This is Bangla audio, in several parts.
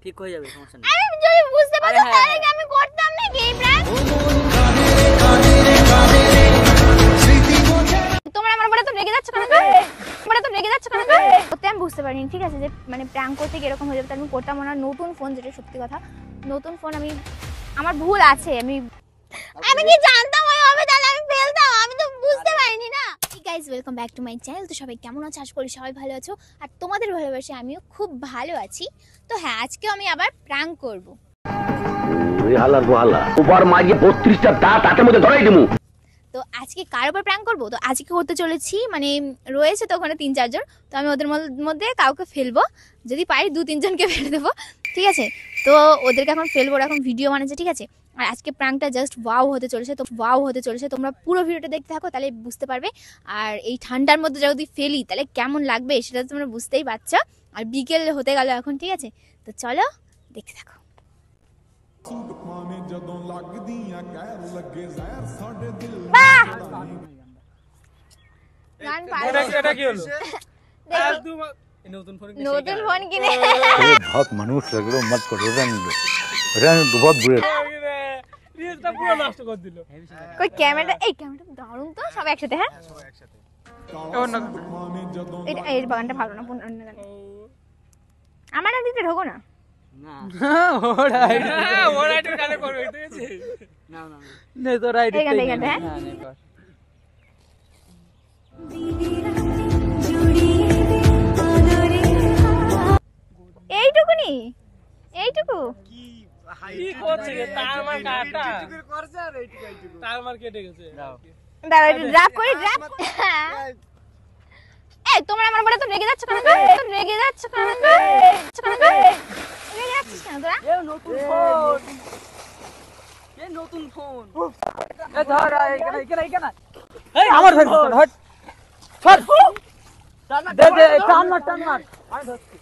ঠিক হয়ে যাবে, সমস্যা নেই। আমি যদি বুঝতে পারতাম তাহলে কি আমি করতাম নাকি এই প্র্যাঙ্ক? তোমরা আমার বলে তো রেগে যাচ্ছ কেন? করতে আমি বুঝতে পারিনি, ঠিক আছে, যে মানে প্র্যাঙ্ক করতে গিয়ে এরকম হয়ে যাবে, তাই আমি করতাম না। নতুন ফোন, যেটা সত্যি কথা, নতুন ফোন, আমার ভুল আছে, আমি কি জানতাম ওই হবে, তাহলে আমি ফেলতাম, আমি তো বুঝতে পারিনি না। Guys, welcome back to my channel. তো সবাই কেমন আছো? আশা করি সবাই ভালো আছো, আর তোমাদের ভালোবাসে আমিও খুব ভালো আছি। তো হ্যাঁ, আজকে আমি আবার প্র্যাঙ্ক করব। তো আজকে কার উপর প্র্যাঙ্ক করবো? তো আজকে করতে চলেছি, মানে রয়েছে তো ওখানে 3-4 জন, তো আমি ওদের মধ্যে কাউকে ফেলবো, যদি পারি 2-3 জনকে ফেলে দেবো, ঠিক আছে। তো ওদেরকে এখন ফেলবো, এখন ভিডিও বানাচ্ছে, ঠিক আছে। আর আজকে প্র্যাঙ্কটা জাস্ট ওয়াও হতে চলেছে, তোমরা পুরো ভিডিওটা দেখতে থাকো, তাহলে বুঝতে পারবে। আর এই ঠান্ডার মধ্যে যদি ফেলি তাহলে কেমন লাগবে সেটা তোমরা বুঝতেই পারছো। আর বিকেল হতে গেল এখন, ঠিক আছে, তো চলো দেখতে থাকো। নতুন ফোন কিনে बहुत मनुष्य लग रहे हो, मत करो, रहने दो, बहुत बुरे। কই ক্যামেরা, এই ক্যামেরাটা দারুণ তো, সব একসাথে। হ্যাঁ, এটা এই বাগানটা ভালো না, আমার দিতে ঢোকো না। এইটুকুনি, এইটুকু তোমরা আমার বলে তো রেগে যাচ্ছ কেন? নতুন ফোন আমার ফোন হট ফট দে দে, টান মার আমি ধরছি।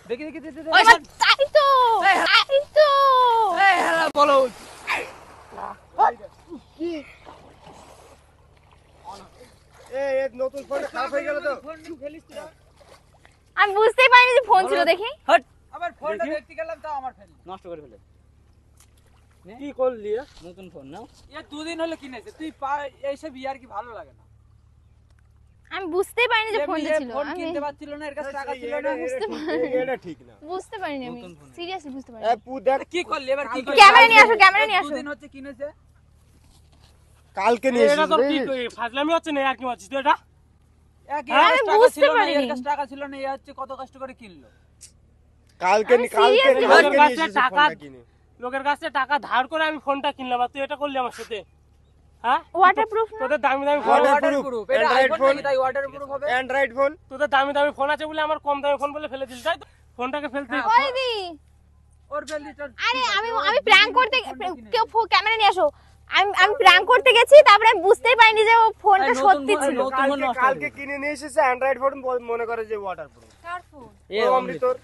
দেখি তাই তো বলো কি এই নতুন ফোন খারাপ হয়ে গেল তো। আমি বুঝতেই পারিনি যে ফোন ছিল, দেখি আবার ফোনটা দেখতে গেলাম তো আমার ফেল নষ্ট করে ফেলে। কি করলি? নতুন ফোন নাও, এ দুদিন হলো কিনেছে, তুই এইসব ইয়ার কি ভালো লাগে না? আমি বুঝতেই পারিনি যে ফোন ছিল, ফোন আমি কিনতে পারছিল না, এর কাছে টাকা ছিল না, এটা ঠিক না, বুঝতে পারিনি, আমি সিরিয়াসলি বুঝতে পারিনি। এই পু দেখ কি করলি এবার? কি করলি? ক্যামেরা নিয়ে আসো। দুদিন হচ্ছে কিনেছে, কালকে নিয়ে এটা তো এসেছিস কি কই ফাজলামি হচ্ছে না, আর কি হচ্ছে তো এটা? আমি বুঝতে পারিনি। এর কাছে টাকা ছিল না, এই হচ্ছে কত কষ্ট করে কিনলো। কালকে আমি কালকে seriously কালকে নিয়ে কাছে এসেছিস টাকা ফোনটা কিনে। লোকের কাছে টাকা ধার করে আমি ফোনটা কিনলাম, আর তুই এটা করলি আমার সাথে? হ্যাঁ, ওয়াটারপ্রুফ না? তোদের দামি দামি ফোন, ওয়াটারপ্রুফ, এটা Android আইফোন ফোন। নাকি, তাই ওয়াটারপ্রুফ হবে? অ্যান্ড্রয়েড ফোন, তোদের দামি দামি ফোন আছে বলে আমার কম দামি ফোন বলে ফেলে দিল, তাই তো? ফোনটাকে ফেলতে ওই দি, ওর ফেললি তোর। আরে আমি প্র্যাঙ্ক করতে, কেউ ক্যামেরা নিয়ে আসো। আমি প্র্যাঙ্ক করতে গেছি, তারপরে আমি বুঝতেই পারিনি যে ও ফোনটা সত্যি ছিল। কালকে কিনে নিয়ে এসেছে অ্যান্ড্রয়েড ফোন, মনে করে যে ওয়াটারপ্রুফ। কার ফোন? এ অমৃতর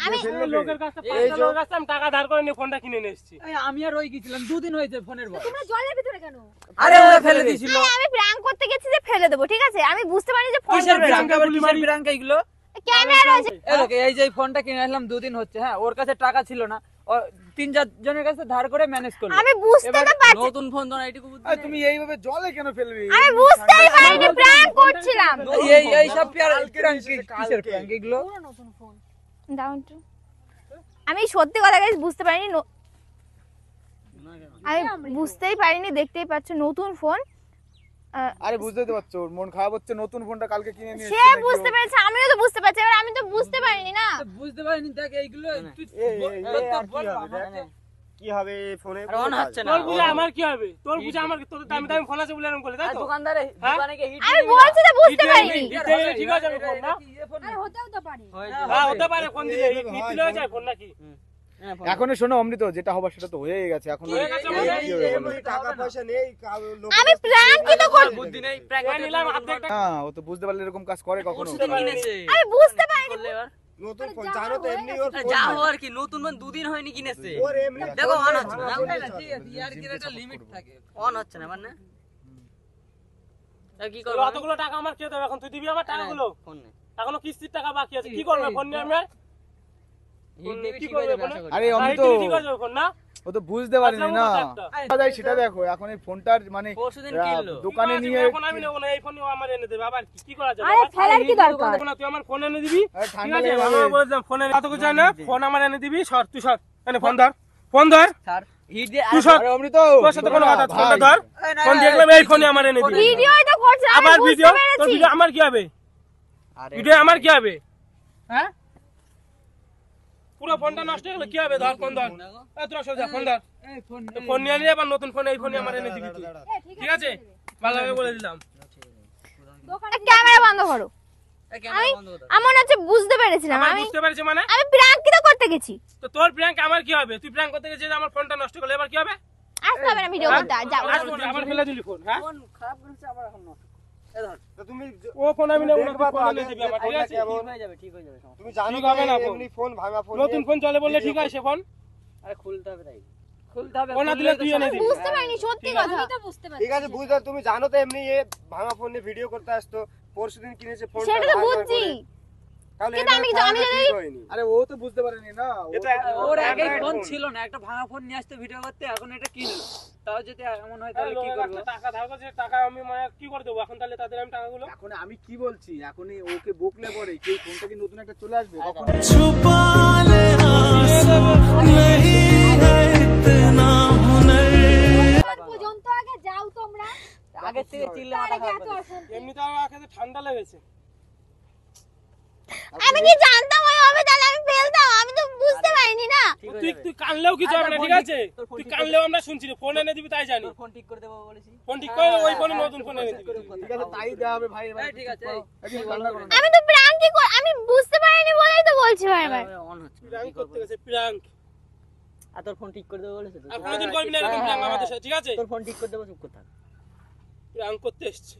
আমি লোকের কাছে লোকের কাছে আমি টাকা ধার করে নিয়ে ফোনটা কিনে নিয়ে এসেছি। আমি আর ওই গেছিলাম, দুদিন হয়েছে ফোনের বয়স। তোমরা জলের ভিতরে কেন? আরে ও ফেলে দিছিল। আমি প্র্যাঙ্ক করতে গেছি যে ফেলে দেবো, ঠিক আছে, আমি বুঝতে পারিনি যে ফোনটা কিসের প্র্যাঙ্ক? আবার কিসের প্র্যাঙ্ক এইগুলো? ক্যামেরা আছে। এই যে ফোনটা কিনে আসলাম, দুদিন হচ্ছে, হ্যাঁ, ওর কাছে টাকা ছিল না, ও 3-4 জনের কাছে ধার করে ম্যানেজ করলো। আমি বুঝতে না পারছি, নতুন ফোন তো না, এইটুকু বুদ্ধি নেই। তুমি এইভাবে জলে কেন ফেলবি? আমি বুঝতেই পারিনি প্র্যাঙ্ক করছিলাম। এই সব প্র্যাঙ্ক কিসের প্র্যাঙ্ক এগুলো? দাও একটু। আমি সত্যি কথা গাইস বুঝতে পারিনি, আমি বুঝতেই পারিনি, দেখতেই পাচ্ছ নতুন ফোন। আরে বুঝতেই তো পারছো, ওর মন খারাপ হচ্ছে, নতুন ফোনটা কালকে কিনে নিয়ে সে বুঝতে পেরেছে, আমিও তো বুঝতে পারছি, এবার আমি তো বুঝতে পারিনি না। বুঝতে পারিনি, দেখ এইগুলো তুই কি হবে ফোনে? আর অন হচ্ছে না। তোর বুঝে আমার কি হবে? তোর বুঝে আমার, তোদের দামি দামি ফোন আছে বলে এরকম করে, তাই তো? দোকানদারে দোকানে গিয়ে হিট আমি বলছি তো বুঝতে পারিনি। ঠিক আছে, আমি ফোন না, আরে হতেও তো পারে। হ্যাঁ হতে পারে, ফোন দিলে হিট দিলে হয়ে যায় ফোন নাকি? এখন শোনো অমৃত, যেটা হবার সেটা তো হয়ে গেছে, এখন হয়ে গেছে মানে? এমনি টাকা পয়সা নেই, আমি প্র্যাঙ্কই তো করব। বুদ্ধি নেই, প্র্যাঙ্ক এই নিলাম অর্ধেক টাকা। হ্যাঁ, ও তো বুঝতে পারলে এরকম কাজ করে কখনো। ওষুধ কিনেছে। আমি বুঝতে পারিনি। করলে এবার নতুন ফোন জানো তো, এমনি ওর আরে ফোন যা নাই। হওয়ার কি, নতুন ফোন দুদিন হয়নি কিনেছে। ওর এমনি দেখো ফোন অন নাই, হচ্ছে না, ফোন না? নাই। ঠিক আছে, ইয়ার কি একটা লিমিট থাকে। অন হচ্ছে না মানে? তা কি তোর করব? অতগুলো টাকা আমার কে দেবে এখন? তুই দিবি আমার টাকাগুলো? ফোন নেই। এখনো কিস্তির টাকা বাকি আছে, কি করবে ফোন নিয়ে আমি? কি করবে এখন? আরে আমি লাইট তো ঠিক আছে এখন না? ও তো বুঝতে পারিনি না আচ্ছা, দাদা সেটা দেখো এখন এই ফোনটার মানে দোকানে ঠিক আছে, নিয়ে এখন আমি নেবো না, এই ফোন আমার এনে দেবে, আবার কি করা যাবে? আরে ফেলার কি দরকার? তুই আমার ফোন এনে দিবি, আরে ঠিক ঠান্ডা আছে? লেগে আমি যাবে। বললাম ফোন এনে এত কিছু চাই না, ফোন আমার এনে দিবি, সর তুই সর, এনে ফোন ধর, ফোন ধর, তুই সর, আরে অমৃত তোর সাথে কোনো কথা, ভাই। ফোনটা ধর, ফোন দেখলাম এই ফোনে আমার এনে দিবি, ভিডিওই তো করছে আমি আবার বুঝতে ভিডিও, তোর পেরেছি। ভিডিও আমার কি হবে? ভিডিও আমার কি হবে? হ্যাঁ, পুরো ফোনটা নষ্ট হয়ে গেলে কি হবে? ধর ফোন ধর, এই তোরা সোজা ফোন ধর, ফোন নিয়ে নিয়ে আবার নতুন ফোন এই ফোনে আমার এনে দিবি তুই, ঠিক আছে? ভালোভাবে বলে দিলাম। ক্যামেরা বন্ধ করো। আমি আমার হচ্ছে বুঝতে পেরেছিলাম আমার আমি বুঝতে পারছি মানে? আমি প্র্যাঙ্ক কি তো করতে গেছি। তো তোর প্র্যাঙ্ক আমার কি হবে? তুই প্র্যাঙ্ক করতে গেছিস আমার ফোনটা নষ্ট করলে এবার কি হবে? আসতে হবে না ভিডিও করতে যাও। আবার ফেলে দিলি ফোন, হ্যাঁ? তো তুমি ও ফোন আমি নেব না, তুই দেখবা তো ফোন আগে এনে দিবি যে আমার, ঠিক ফোনটা আছে? কেমন। তুমি জানো ঠিক তো হবে না ফোন। এমনি ফোন ভাঙা ফোন নতুন ফোন চলে বললে ঠিক আছে ফোন? ফোন না দিলে তুই এনে দিবি। বুঝতে পারিনি সত্যি কথা। আমি তো বুঝতে পারছি ঠিক আছে বুঝতে তুমি জানো তো এমনি এ ভাঙা ফোন নিয়ে ভিডিও করতে আসতো, পরশুদিন কিনেছে ফোনটা সেটা তো বুঝছি। তাহলে কিন্তু আমি যদি আরে ও তো বুঝতে পারেনি না এটা ওর আগে Android ফোন phone। ছিল না, একটা ভাঙা ফোন নিয়ে আসতে ভিডিও করতে, এখন এটা কিনলো। তাও যদি এমন হয় আরে তাহলে কি লোকের করবো? কাছে টাকা ধার করছে, টাকা আমি মানে কি করে দেবো এখন? তাহলে তাদের আমি টাকাগুলো এখন আমি কি বলছি এখন ওকে বকলে পরে কি এই ফোনটা কি নতুন একটা চলে আসবে কখন পর্যন্ত আগে যাও তোমরা আগে থেকে চিল্লা তার আগে এত অশান্তি। এমনি তো আমার কাছে ঠান্ডা লেগেছে। আমি কি জানতাম ওই হবে তাহলে আমি ফেলতাম। আমি তো বুঝতে পারিনি না। তুই কানলেও কিছু হবে না, ঠিক আছে? তুই কানলেও আমরা শুনছি না, ফোন এনে দিবি তাই জানি। ফোন ঠিক করে দেবো বলেছি। ফোন ঠিক করে ওই ফোনে নতুন ফোন এনে দিবি। ঠিক আছে তাই দেওয়া হবে ভাই এবার ঠিক আছে, একটু ঠান্ডা করো না। আমি তো প্র্যাঙ্কই আমি বুঝতে পারিনি বলেই তো বলছি বারবার। অন হচ্ছে। প্র্যাঙ্ক করতে গেছে, প্র্যাঙ্ক। আর তোর ফোন ঠিক করে দেবো বলেছে তো। আর কোনোদিন করবি না এরকম প্র্যাঙ্ক আমাদের সাথে, ঠিক আছে? তোর ফোন ঠিক করে দেবো, চুপ করে থাক। প্র্যাঙ্ক করতে এসছে।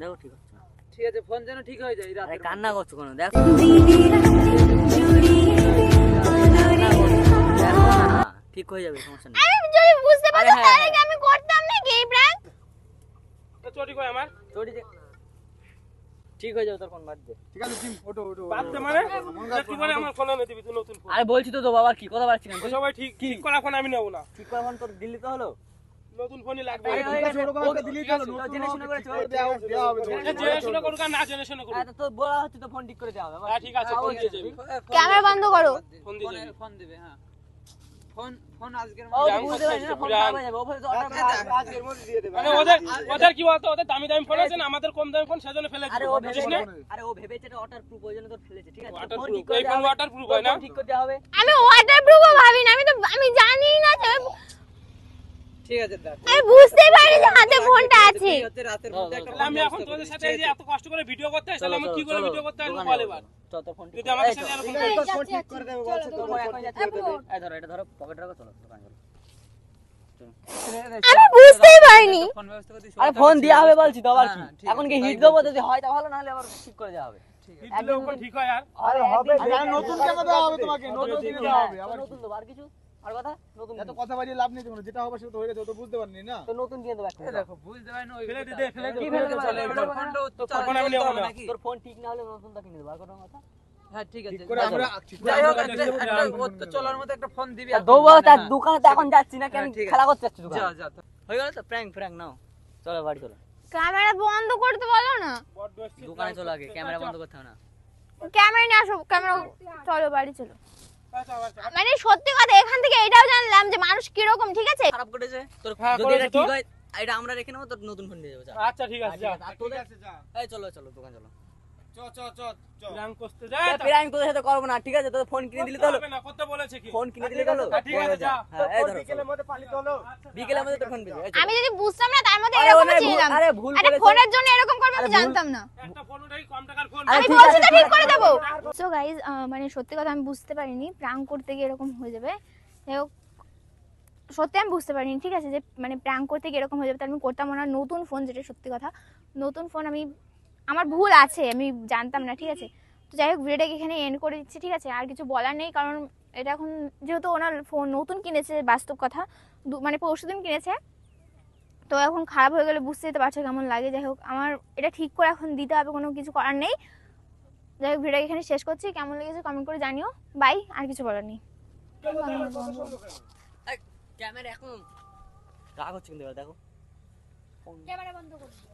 দেখো ঠিক আছে। ঠিক আছে, ফোন যেন ঠিক হয়ে যায় আরে রাতে। কান্না করছো কেন? দেখো ঠিক হয়ে যাবে, সমস্যা নেই। আমি যদি বুঝতে পারতাম আরে হ্যাঁ, তাহলে কি আমি করতাম নাকি এই প্র্যাঙ্ক? তো চটি কই আমার? চটি ঠিক হয়ে যাবে, তোর ফোন বাদ দে। ঠিক আছে জিম ওটো ওটো বাদ দে মানে? কি বলে আমার ফোন এনে দিবি তুই নতুন ফোন? আরে বলছি তো বাবা, কি কথা পারছি না। তো সবাই ঠিক করা ফোন আমি নেব না। ঠিক করে ফোন তোর দিল্লি তো হলো। নতুন ফোনই লাগবে। আরে ঠিক আছে ওরকম একটা দিলেই চলো নতুন জেনে শুনে করে চল। দেওয়া হবে জেনে শুনে করুক আর না জেনে শুনে করুক। তো বলা হচ্ছে তো ফোন ঠিক করে দেওয়া হবে। হ্যাঁ ঠিক আছে, ফোন দিয়ে যাবি। ক্যামেরা বন্ধ করো। ফোন দিয়ে যাবি। ফোন দিবে, হ্যাঁ। ফোন আজকের ও তো বুঝতে পারছি না, ফোন খারাপ হয়ে যাবে। ও বলে তো order করে আজকের মধ্যে দিয়ে দেবে। মানে ওদের কি বলতো, ওদের দামি দামি ফোন আছে না, আমাদের কম দামি ফোন, সেজন্য ফেলে আরে দিবি, ও বুঝিস না? আরে ও ভেবেছে এটা ওয়াটার প্রুফ, ওই জন্য তোর ফেলেছে। ঠিক আছে, Water ফোন proof, ঠিক করে এই দেওয়া ফোন হবে। water proof হয় না? ফোন ঠিক করে দেওয়া হবে। আমি ওয়াটারপ্রুফও ভাবি না। আমি জানি না যে ঠিক আছে, দেখ। আমি বুঝতেই পারিনি যে হাতে ফোনটা আছে। এই হচ্ছে রাতের মধ্যে একটা তাহলে আমি এখন তোদের সাথে এই যে এত কষ্ট করে ভিডিও করতে আসলে আমি কি করে ভিডিও করতে আসবো বল এবার? চল তোর ফোন ঠিক যদি আমাদের সাথে এরকম ঠিক আছে, করিস। তোর ফোন ঠিক করে দেবে বলছে তো তোর ফোন এখন যাচ্ছে। এই ফোন। এই ধরো, এটা ধরো, পকেটে রাখো, চলো দোকানে চলো। আমি বুঝতেই পারিনি। ফোন ব্যবস্থা করে দিস। আরে ফোন দেওয়া হবে বলছি তো, আবার কি? হ্যাঁ, ঠিক এখন আছে, কি তাই হিট দেবো, যদি হয় তা ভালো, না হলে আবার ঠিক করে দেওয়া হবে। হিট দিলেও ফোন ঠিক হয় আর? আরে হবে আরে নতুন কেন দেওয়া হবে তোমাকে নতুন কিনে দেওয়া হবে আবার নতুন দেবো, আর কিছু? আর কথা? নতুন এত কথা বাড়িয়ে লাভ নেই তোমার যেটা হবে সেটা তো হয়ে গেছে ও তো বুঝতে পারনি না তো নতুন কিনে দেবো একটা। এই দেখো, বুঝতে পারি না ওই ফেলে দে, ফেলে দে, কি ফেলে দেবো? চলে এবার ফোনটা ফোন আমি নেবো না। তোর ফোন ঠিক না হলে নতুনটা কিনে দেবো, আর কোনো কথা? হ্যাঁ, ঠিক আছে। ঠিক করে আমরা ঠিক করে যাই হোক, আমরা একটা- দিয়ে দেবো, একটা আমরা ওর তো চলার মতো একটা ফোন দিবি। আর দেবো, তার দোকানে তো এখন যাচ্ছি না, কেন হ্যাঁ, ঠিক আছে। খেলা করতে যাচ্ছি যা দোকানে? যা। হয়ে গেল তো, প্র্যাঙ্ক নাও, চলো বাড়ি চলো। ক্যামেরা বন্ধ করতে বলো না। বড্ড এসছে, দোকানে চলো আগে, ক্যামেরা বন্ধ করতে হবে না। ক্যামেরা নিয়ে আসো। ক্যামেরা চলো বাড়ি চলো। আচ্ছা, আচ্ছা। মানে সত্যি কথা এখান থেকে এটাও জানলাম যে মানুষ কিরকম, ঠিক আছে? খারাপ করেছে তোর, হ্যাঁ, যদি করেছে এটা তো। ঠিক হয় এটা আমরা রেখে নেবো, তোর নতুন ফোন দিয়ে দেবো। যা। আচ্ছা ঠিক আছে, যা। আর তোদের এই চলো চলো দোকান চলো। প্র্যাঙ্ক করতে যা। প্র্যাঙ্ক তোদের সাথে করবো না, ঠিক আছে? তোদের ফোন কিনে দিলে তো হলো। হবে না, করতে বলেছে কি? ফোন কিনে দিলে তো হলো। ঠিক আছে, যা। হ্যাঁ, এই ধরো বিকেলের মধ্যে পালিত হলো। বিকেলের মধ্যে তোর ফোন পেয়ে যাবে। আমি যদি বুঝতাম না তার মধ্যে আরে এরকম ওনে ভুল- ছিলাম। আরে ভুল আরে করেছে। ফোনের জন্য এরকম করবে আমি আরে ভুল- জানতাম না। একটা ফোন ওটাই কম টাকার ফোন। আরে আমি ঠিক বলছি আছে, তো ঠিক করে দেবো। সো গাইস, মানে সত্যি কথা আমি বুঝতে পারিনি প্র্যাঙ্ক করতে গিয়ে এরকম হয়ে যাবে। যাই হোক, সত্যি আমি বুঝতে পারিনি, ঠিক আছে, যে মানে প্র্যাঙ্ক করতে গিয়ে এরকম হয়ে যাবে। তার আমি করতাম না। নতুন ফোন, যেটা সত্যি কথা নতুন ফোন, আমার ভুল আছে, আমি জানতাম না, ঠিক আছে? তো যাই হোক, ভিডিওটাকে এখানে এন্ড করে দিচ্ছি, ঠিক আছে? আর কিছু বলার নেই, কারণ এটা এখন যেহেতু ওনার ফোন নতুন কিনেছে, বাস্তব কথা মানে পরশুদিন কিনেছে, তো এখন খারাপ হয়ে গেলে বুঝতেই তো পারছো কেমন লাগে। যাই হোক, আমার এটা ঠিক করে এখন দিতে হবে, কোনো কিছু করার নেই। যাই হোক ভিডিও এখানে শেষ করছি, কেমন লেগেছে কমেন্ট করে জানিও। বাই, আর কিছু বলার নেই। ক্যামেরা এখন রাগ হচ্ছে কিন্তু দেখো ক্যামেরা বন্ধ করে দিও।